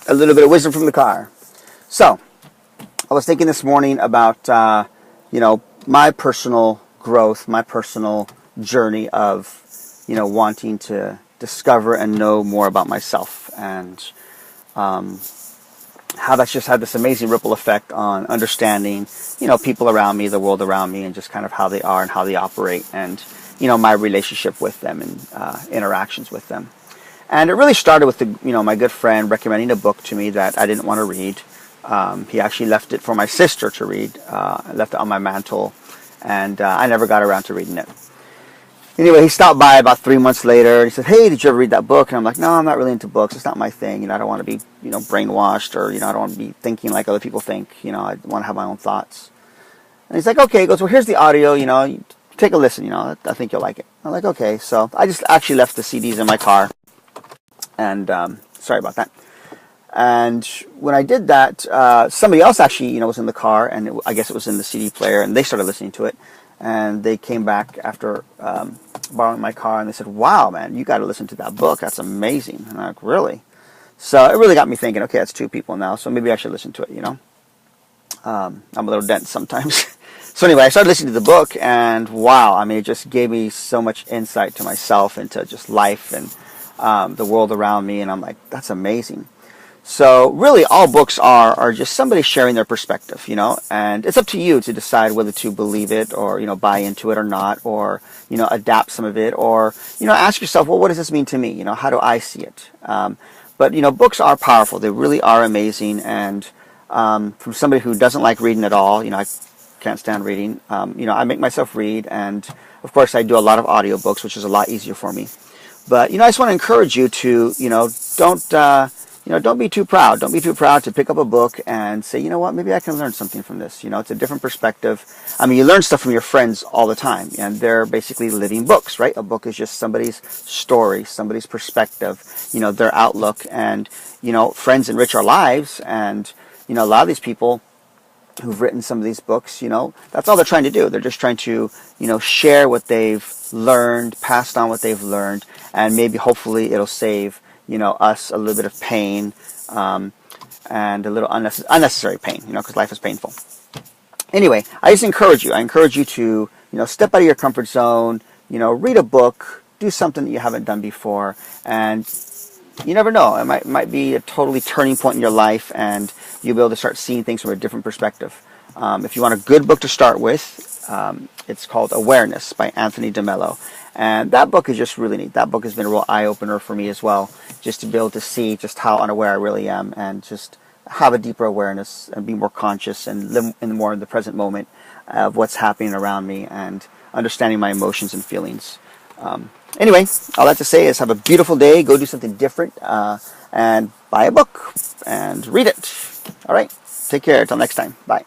a little bit of wisdom from the car. So, I was thinking this morning about, my personal growth, my personal journey of, wanting to discover and know more about myself, and how that's just had this amazing ripple effect on understanding, people around me, the world around me, and just kind of how they are and how they operate, and, my relationship with them and interactions with them. And it really started with my good friend recommending a book to me that I didn't want to read. He actually left it for my sister to read. Left it on my mantle, and I never got around to reading it. Anyway, he stopped by about 3 months later. He said, "Hey, did you ever read that book?" And I'm like, "No, I'm not really into books. It's not my thing. I don't want to be, brainwashed, or, I don't want to be thinking like other people think. I want to have my own thoughts." And he's like, "Okay." He goes, "Well, here's the audio. Take a listen. I think you'll like it." I'm like, "Okay." So I just actually left the CDs in my car. And sorry about that. And when I did that, somebody else actually, was in the car, and I guess it was in the CD player, and they started listening to it. And they came back after borrowing my car, and they said, "Wow, man, you got to listen to that book. That's amazing." And I'm like, "Really?" So it really got me thinking, okay, that's two people now, so maybe I should listen to it, I'm a little dense sometimes. So anyway, I started listening to the book, and wow, it just gave me so much insight to myself, into just life and the world around me, and I'm like, that's amazing. So really, all books are just somebody sharing their perspective, and it's up to you to decide whether to believe it, or, buy into it or not, or, adapt some of it, or, ask yourself, well, what does this mean to me? How do I see it? But, books are powerful. They really are amazing. And from somebody who doesn't like reading at all, I can't stand reading, I make myself read. And, of course, I do a lot of audiobooks, which is a lot easier for me. But, I just want to encourage you to, don't be too proud. Don't be too proud to pick up a book and say, maybe I can learn something from this. It's a different perspective. You learn stuff from your friends all the time, and they're basically living books, right? A book is just somebody's story, somebody's perspective, their outlook. And, friends enrich our lives. And, a lot of these people who've written some of these books, that's all they're trying to do. They're just trying to, share what they've learned, passed on what they've learned, and maybe hopefully it'll save us a little bit of pain, and a little unnecessary pain, because life is painful. Anyway, I just encourage you. I encourage you to, step out of your comfort zone, read a book, do something that you haven't done before, and you never know. It might be a totally turning point in your life, and you'll be able to start seeing things from a different perspective. If you want a good book to start with, it's called Awareness by Anthony DeMello. And that book is just really neat. That book has been a real eye-opener for me as well, just to be able to see just how unaware I really am, and just have a deeper awareness and be more conscious and live more in the present moment of what's happening around me, and understanding my emotions and feelings. Anyway, all that to say is, have a beautiful day. Go do something different, and buy a book and read it. All right. Take care. Until next time. Bye.